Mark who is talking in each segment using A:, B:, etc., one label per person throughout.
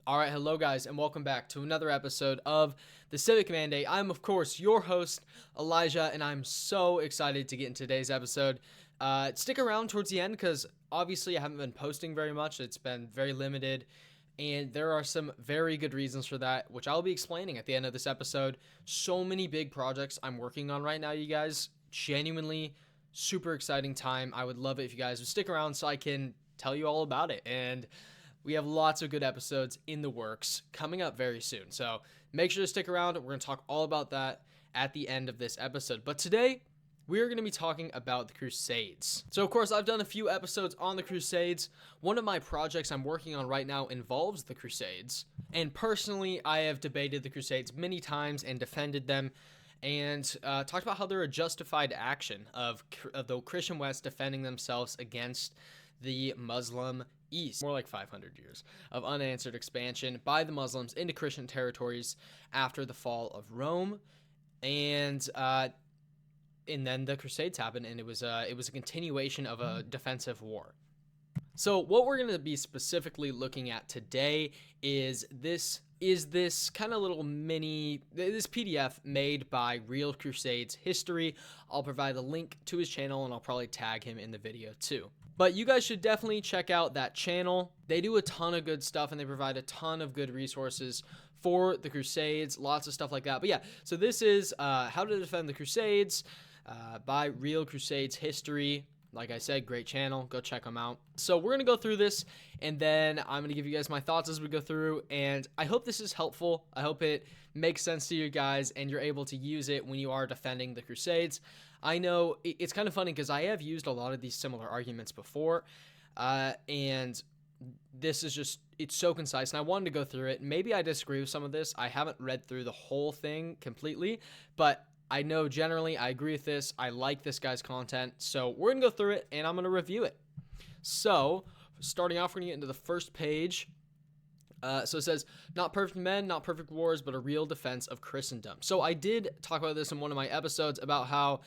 A: All right, hello guys, and welcome back to another episode of the Civic Mandate. I'm, of course, your host, Elijah, and I'm so excited to get into today's episode. Stick around towards the end because obviously I haven't been posting very much. It's been very limited, and there are some very good reasons for that, which I'll be explaining at the end of this episode. So many big projects I'm working on right now, you guys. Genuinely super exciting time. I would love it if you guys would stick around so I can tell you all about it. And we have lots of good episodes in the works coming up very soon. So make sure to stick around. We're going to talk all about that at the end of this episode. But today, we're going to be talking about the Crusades. So, of course, I've done a few episodes on the Crusades. One of my projects I'm working on right now involves the Crusades. And personally, I have debated the Crusades many times and defended them and talked about how they're a justified action of the Christian West defending themselves against the Muslim East. More like 500 years of unanswered expansion by the Muslims into Christian territories after the fall of Rome. And then the Crusades happened, and it was a continuation of a defensive war. So what we're going to be specifically looking at today is this kind of little this PDF made by Real Crusades History. I'll provide a link to his channel, and I'll probably tag him in the video too. But you guys should definitely check out that channel. They do a ton of good stuff, and they provide a ton of good resources for the Crusades, lots of stuff like that. But yeah, so this is How to Defend the Crusades by Real Crusades History. Like I said, great channel. Go check them out. So we're going to go through this, and then I'm going to give you guys my thoughts as we go through, and I hope this is helpful. I hope it makes sense to you guys, and you're able to use it when you are defending the Crusades. I know it's kind of funny because I have used a lot of these similar arguments before, and this is just, it's so concise, and I wanted to go through it. Maybe I disagree with some of this. I haven't read through the whole thing completely, but I know generally I agree with this. I like this guy's content. So we're going to go through it, and I'm going to review it. So starting off, we're going to get into the first page. So it says, not perfect men, not perfect wars, but a real defense of Christendom. So I did talk about this in one of my episodes about how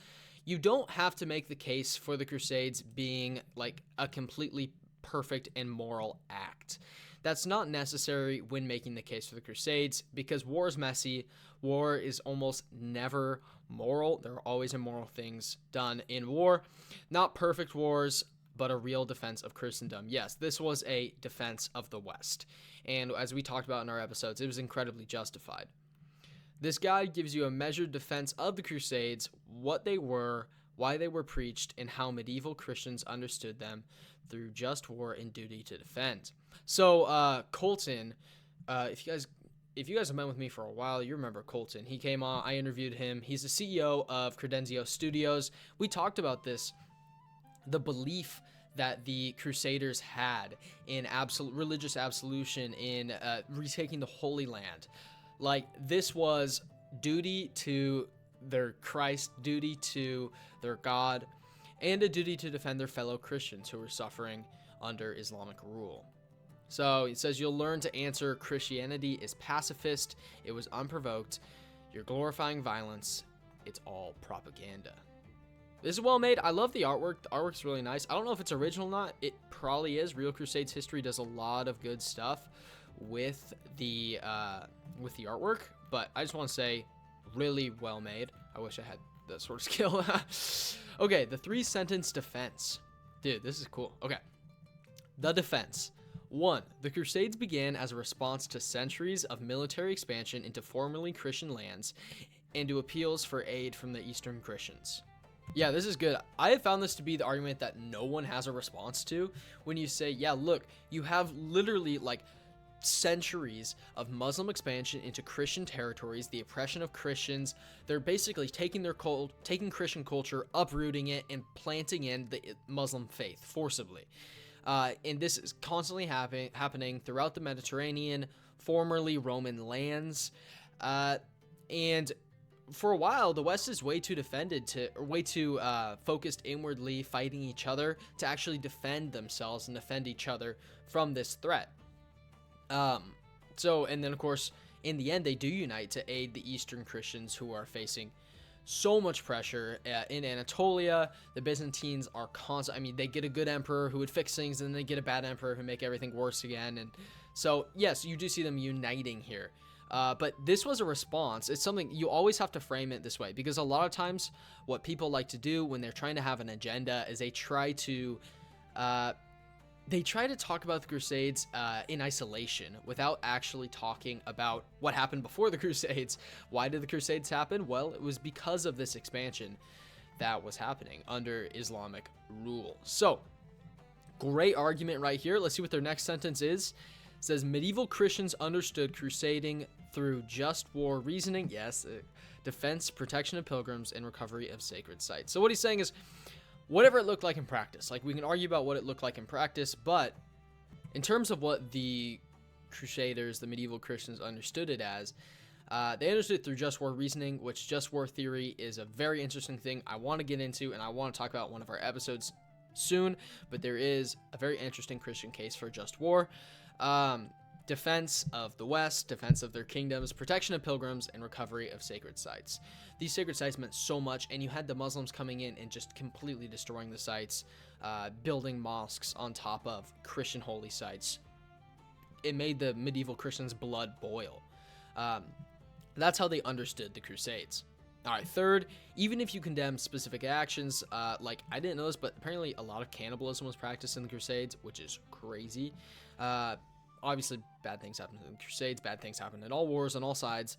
A: you don't have to make the case for the Crusades being like a completely perfect and moral act. That's not necessary when making the case for the Crusades because war is messy. War is almost never moral. There are always immoral things done in war. Not perfect wars, but a real defense of Christendom. Yes, this was a defense of the West. And as we talked about in our episodes, it was incredibly justified. This guide gives you a measured defense of the Crusades, what they were, why they were preached, and how medieval Christians understood them through just war and duty to defend. So Colton, if you guys have been with me for a while, you remember Colton. He came on, I interviewed him. He's the CEO of Credenzio Studios. We talked about this, the belief that the Crusaders had in religious absolution, in retaking the Holy Land. Like, this was duty to their Christ, duty to their God, and a duty to defend their fellow Christians who were suffering under Islamic rule. So it says, you'll learn to answer Christianity is pacifist, it was unprovoked, you're glorifying violence, it's all propaganda. This is well made. I love the artwork. The artwork's really nice. I don't know if it's original or not. It probably is. Real Crusades History does a lot of good stuff with the artwork, but I just want to say, really well made. I wish I had that sort of skill. Okay, the 3-sentence defense. Dude, this is cool. Okay. The defense. 1. The Crusades began as a response to centuries of military expansion into formerly Christian lands and to appeals for aid from the Eastern Christians. Yeah, this is good. I have found this to be the argument that no one has a response to when you say, yeah, look, you have literally like centuries of Muslim expansion into Christian territories, the oppression of Christians. They're basically taking Christian culture, uprooting it, and planting in the Muslim faith forcibly. And this is constantly happening throughout the Mediterranean, formerly Roman lands. And for a while, the West is way too focused inwardly, fighting each other to actually defend themselves and defend each other from this threat. And then of course, in the end, they do unite to aid the Eastern Christians who are facing so much pressure in Anatolia. The Byzantines are constant. I mean, they get a good emperor who would fix things, and then they get a bad emperor who make everything worse again. And So yes, you do see them uniting here. But this was a response. It's something you always have to frame it this way, because a lot of times what people like to do when they're trying to have an agenda is they try to talk about the Crusades in isolation without actually talking about what happened before the Crusades. Why did the Crusades happen? Well, it was because of this expansion that was happening under Islamic rule. So, great argument right here. Let's see what their next sentence is. It says, medieval Christians understood crusading through just war reasoning. Yes, defense, protection of pilgrims, and recovery of sacred sites. So what he's saying is, whatever it looked like in practice. Like, we can argue about what it looked like in practice, but in terms of what the Crusaders, the medieval Christians, understood it as, they understood it through just war reasoning, which just war theory is a very interesting thing I want to get into, and I want to talk about one of our episodes soon, but there is a very interesting Christian case for just war. Defense of the West, defense of their kingdoms, protection of pilgrims, and recovery of sacred sites. These sacred sites meant so much, and you had the Muslims coming in and just completely destroying the sites, building mosques on top of Christian holy sites. It made the medieval Christians' blood boil. That's how they understood the Crusades. All right, third, even if you condemn specific actions, like I didn't know this, but apparently a lot of cannibalism was practiced in the Crusades, which is crazy. Obviously, bad things happened in the Crusades, bad things happened in all wars on all sides,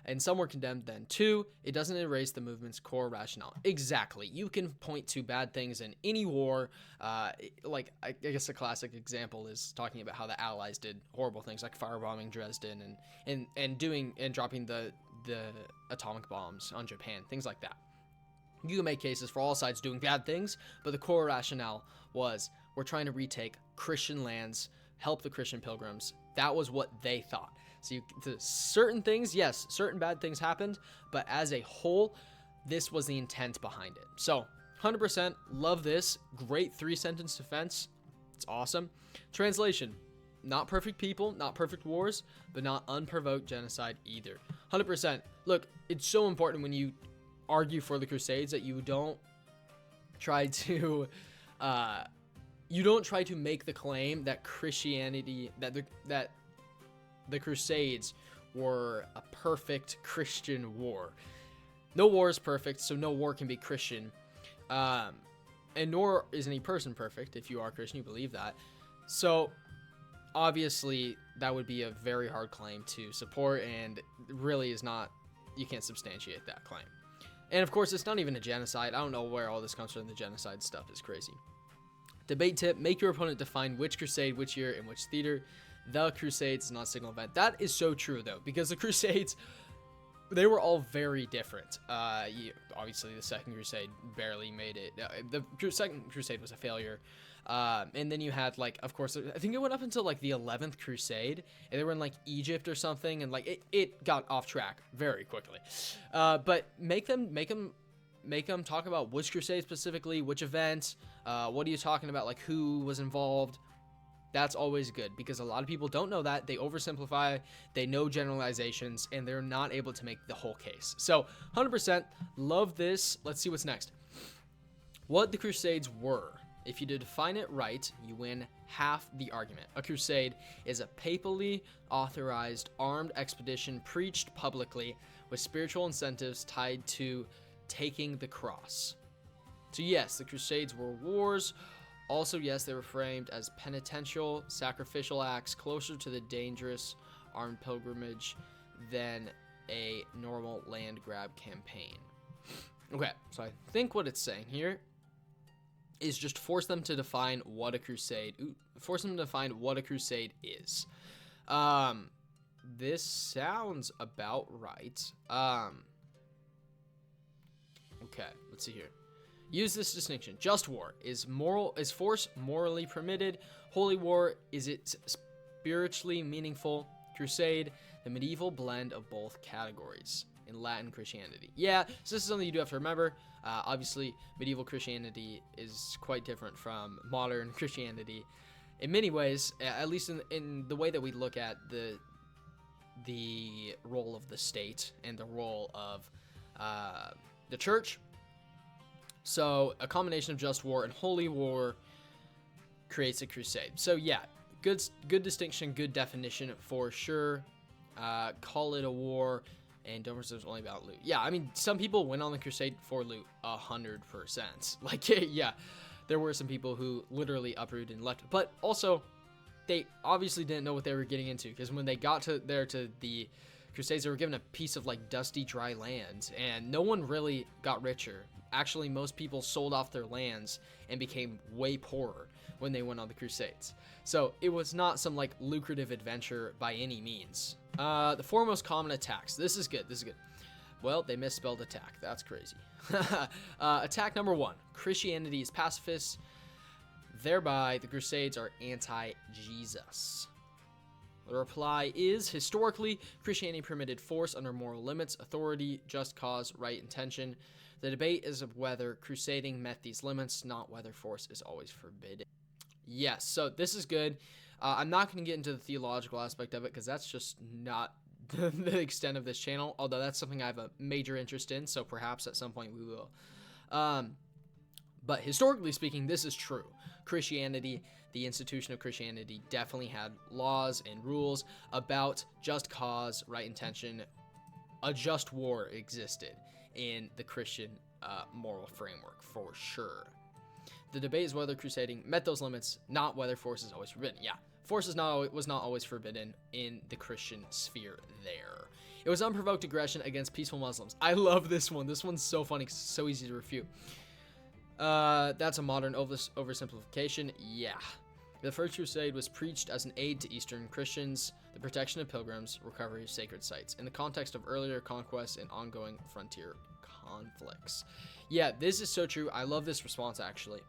A: and some were condemned then too. It doesn't erase the movement's core rationale. Exactly. You can point to bad things in any war. Like, I guess a classic example is talking about how the Allies did horrible things, like firebombing Dresden and dropping the atomic bombs on Japan, things like that. You can make cases for all sides doing bad things, but the core rationale was, we're trying to retake Christian lands, help the Christian pilgrims. That was what they thought. So certain things, yes, certain bad things happened, but as a whole, this was the intent behind it. So 100% love this. Great 3-sentence defense. It's awesome. Translation: not perfect people, not perfect wars, but not unprovoked genocide either. 100%. Look, it's so important when you argue for the Crusades that you don't try to make the claim that Christianity, that the Crusades were a perfect Christian war. No war is perfect, so no war can be Christian. And nor is any person perfect. If you are Christian, you believe that. So obviously that would be a very hard claim to support, and really is not, you can't substantiate that claim. And of course, it's not even a genocide. I don't know where all this comes from. The genocide stuff is crazy. Debate tip: make your opponent define which crusade, which year, and which theater. The Crusades is not a single event. That is so true, though, because the Crusades, they were all very different. Obviously, the Second Crusade barely made it. The Second Crusade was a failure. And then you had, like, of course, I think it went up until, like, the 11th Crusade, and they were in, like, Egypt or something, and, like, it got off track very quickly. But make them talk about which crusade specifically, which event, what are you talking about, like, who was involved. That's always good, because a lot of people don't know that. They oversimplify, they know generalizations, and they're not able to make the whole case. So 100% love this. Let's see what's next. What the Crusades were. If you define it right, you win half the argument. A crusade is a papally authorized armed expedition preached publicly with spiritual incentives tied to taking the cross. So yes, the Crusades were wars. Also, yes, they were framed as penitential, sacrificial acts closer to the dangerous armed pilgrimage than a normal land grab campaign. Okay, so I think what it's saying here is just force them to define what a crusade is. This sounds about right. Okay, let's see here. Use this distinction. Just war is force morally permitted. Holy war, is it spiritually meaningful? Crusade, the medieval blend of both categories in Latin Christianity. Yeah, so this is something you do have to remember. Obviously, medieval Christianity is quite different from modern Christianity in many ways, at least in the way that we look at the role of the state and the role of the church. So a combination of just war and holy war creates a crusade. So yeah, good distinction, good definition for sure. Call it a war, and don't presume it's only about loot. Yeah, I mean, some people went on the crusade for loot 100%. Like, yeah, there were some people who literally uprooted and left, but also they obviously didn't know what they were getting into, because when they got to the Crusades, they were given a piece of like dusty, dry land, and no one really got richer. Actually, most people sold off their lands and became way poorer when they went on the Crusades. So it was not some like lucrative adventure by any means. The four most common attacks. This is good. Well, they misspelled attack. That's crazy. Attack number 1. Christianity is pacifist. Thereby, the Crusades are anti-Jesus. The reply is, historically, Christianity permitted force under moral limits, authority, just cause, right intention. The debate is of whether crusading met these limits, not whether force is always forbidden. Yes, so this is good. I'm not going to get into the theological aspect of it, because that's just not the extent of this channel, although that's something I have a major interest in, so perhaps at some point we will. But historically speaking, this is true. Christianity, the institution of Christianity, definitely had laws and rules about just cause, right intention. A just war existed in the Christian moral framework, for sure. The debate is whether crusading met those limits, not whether force is always forbidden. Yeah, force was not always forbidden in the Christian sphere there. It was unprovoked aggression against peaceful Muslims. I love this one. This one's so funny, so easy to refute. That's a modern oversimplification. Yeah. The First Crusade was preached as an aid to Eastern Christians, the protection of pilgrims, recovery of sacred sites, in the context of earlier conquests and ongoing frontier conflicts. Yeah, this is so true. I love this response, actually,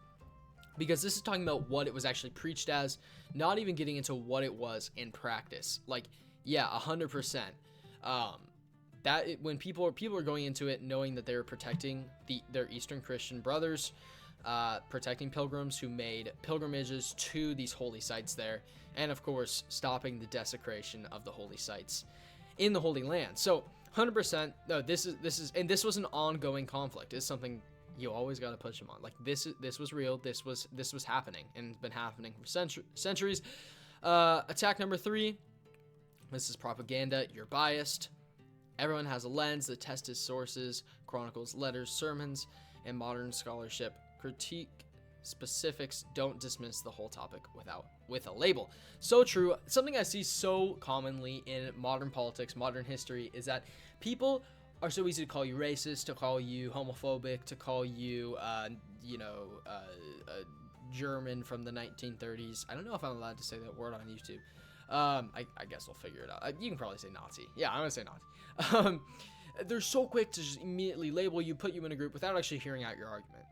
A: because this is talking about what it was actually preached as, not even getting into what it was in practice. Like, yeah, 100%. When people are going into it knowing that they're protecting their Eastern Christian brothers, protecting pilgrims who made pilgrimages to these holy sites there, and of course stopping the desecration of the holy sites in the Holy Land. So 100%, no, this was an ongoing conflict. It's something you always got to push them on. Like, this was real. This was happening, and it's been happening for centuries. Attack number 3. This is propaganda. You're biased. Everyone has a lens that tests his sources, chronicles, letters, sermons, and modern scholarship. Critique specifics. Don't dismiss the whole topic with a label. So true. Something I see so commonly in modern politics, modern history, is that people are so easy to call you racist, to call you homophobic, to call you, German from the 1930s. I don't know if I'm allowed to say that word on YouTube. I guess we'll figure it out. You can probably say Nazi. Yeah, I'm gonna say Nazi. They're so quick to just immediately label you, put you in a group without actually hearing out your argument.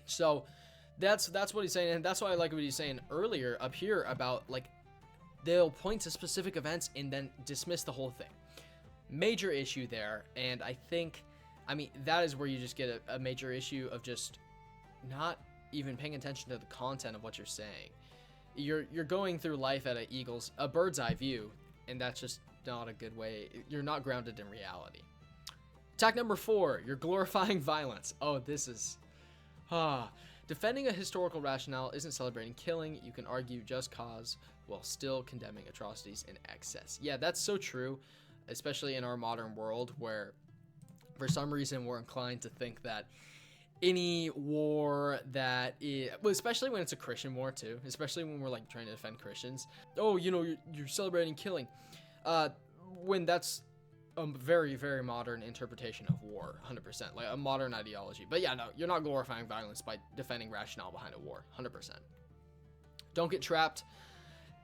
A: So that's what he's saying, and that's why I like what he's saying earlier up here about, like, they'll point to specific events and then dismiss the whole thing. Major issue there, and I mean, that is where you just get a major issue of just not even paying attention to the content of what you're saying. You're going through life at a bird's eye view, and that's just not a good way. You're not grounded in reality. Attack number 4, you're glorifying violence. Oh, this is... Defending a historical rationale isn't celebrating killing. You can argue just cause while still condemning atrocities in excess. Yeah, that's so true, especially in our modern world, where for some reason we're inclined to think that any war that is, well, especially when it's a Christian war too, especially when we're like trying to defend Christians. Oh, you're celebrating killing, when that's a very, very modern interpretation of war, 100%, like a modern ideology. But yeah, no, you're not glorifying violence by defending rationale behind a war, 100%. Don't get trapped.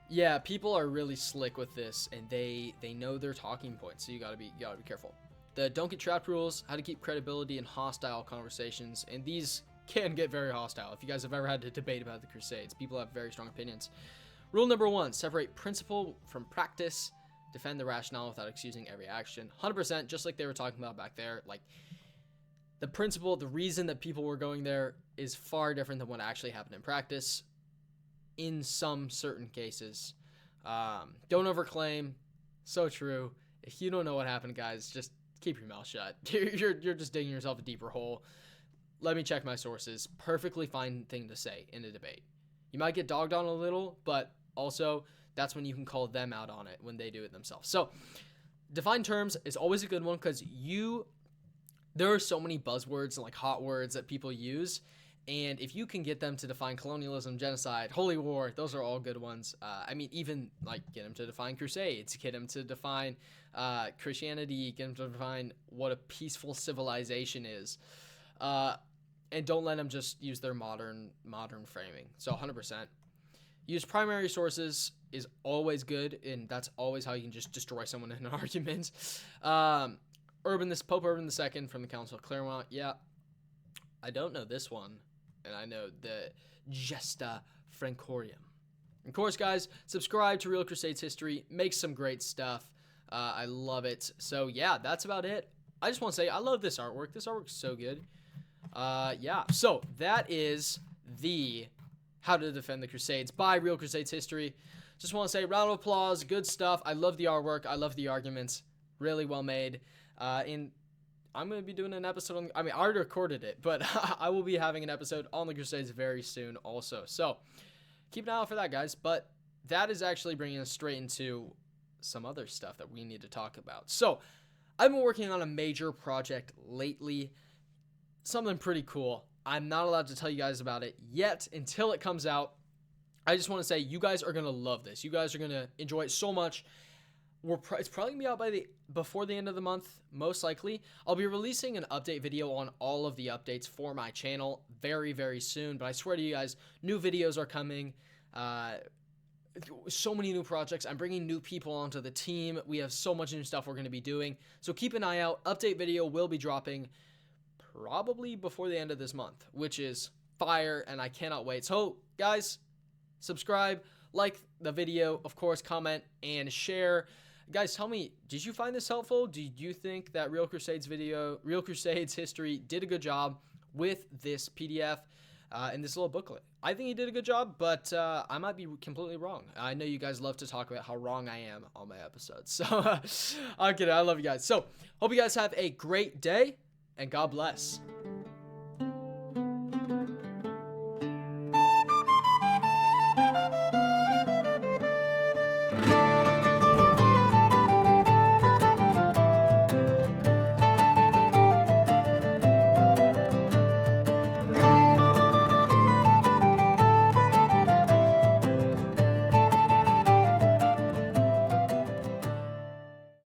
A: Yeah, people are really slick with this, and they know their talking points, so you gotta be careful. The don't get trapped rules, how to keep credibility in hostile conversations, and these can get very hostile. If you guys have ever had a debate about the Crusades, people have very strong opinions. Rule number 1, separate principle from practice. Defend the rationale without excusing every action. 100%, just like they were talking about back there. Like, the principle, the reason that people were going there is far different than what actually happened in practice in some certain cases. Don't overclaim. So true. If you don't know what happened, guys, just keep your mouth shut. You're just digging yourself a deeper hole. Let me check my sources. Perfectly fine thing to say in a debate. You might get dogged on a little, but also, that's when you can call them out on it when they do it themselves. So defined terms is always a good one because there are so many buzzwords and like hot words that people use. And if you can get them to define colonialism, genocide, holy war, those are all good ones. I mean, even like get them to define Crusades, get them to define Christianity, get them to define what a peaceful civilization is. And don't let them just use their modern framing. So 100%. Use primary sources is always good, and that's always how you can just destroy someone in an argument. Pope Urban II from the Council of Claremont. Yeah, I don't know this one, and I know the Gesta Francorium. Of course, guys, subscribe to Real Crusades History. Makes some great stuff. I love it. So, yeah, that's about it. I just want to say I love this artwork. This artwork's so good. Yeah, so that is the How to Defend the Crusades by Real Crusades History. Just want to say round of applause. Good stuff. I love the artwork. I love the arguments. Really well made. And I'm going to be doing an episode on, I already recorded it, but I will be having an episode on the Crusades very soon also. So keep an eye out for that, guys. But that is actually bringing us straight into some other stuff that we need to talk about. So I've been working on a major project lately, something pretty cool. I'm not allowed to tell you guys about it yet until it comes out. I just want to say you guys are going to love this. You guys are going to enjoy it so much. It's probably going to be out before the end of the month, most likely. I'll be releasing an update video on all of the updates for my channel very, very soon. But I swear to you guys, new videos are coming. So many new projects. I'm bringing new people onto the team. We have so much new stuff we're going to be doing. So keep an eye out. Update video will be dropping probably before the end of this month, which is fire, and I cannot wait. So, guys, subscribe, like the video, of course, comment, and share. Guys, tell me, did you find this helpful? Did you think that Real Crusades History did a good job with this PDF and this little booklet? I think he did a good job, but I might be completely wrong. I know you guys love to talk about how wrong I am on my episodes. So, I'm kidding. I love you guys. So, hope you guys have a great day, and God bless.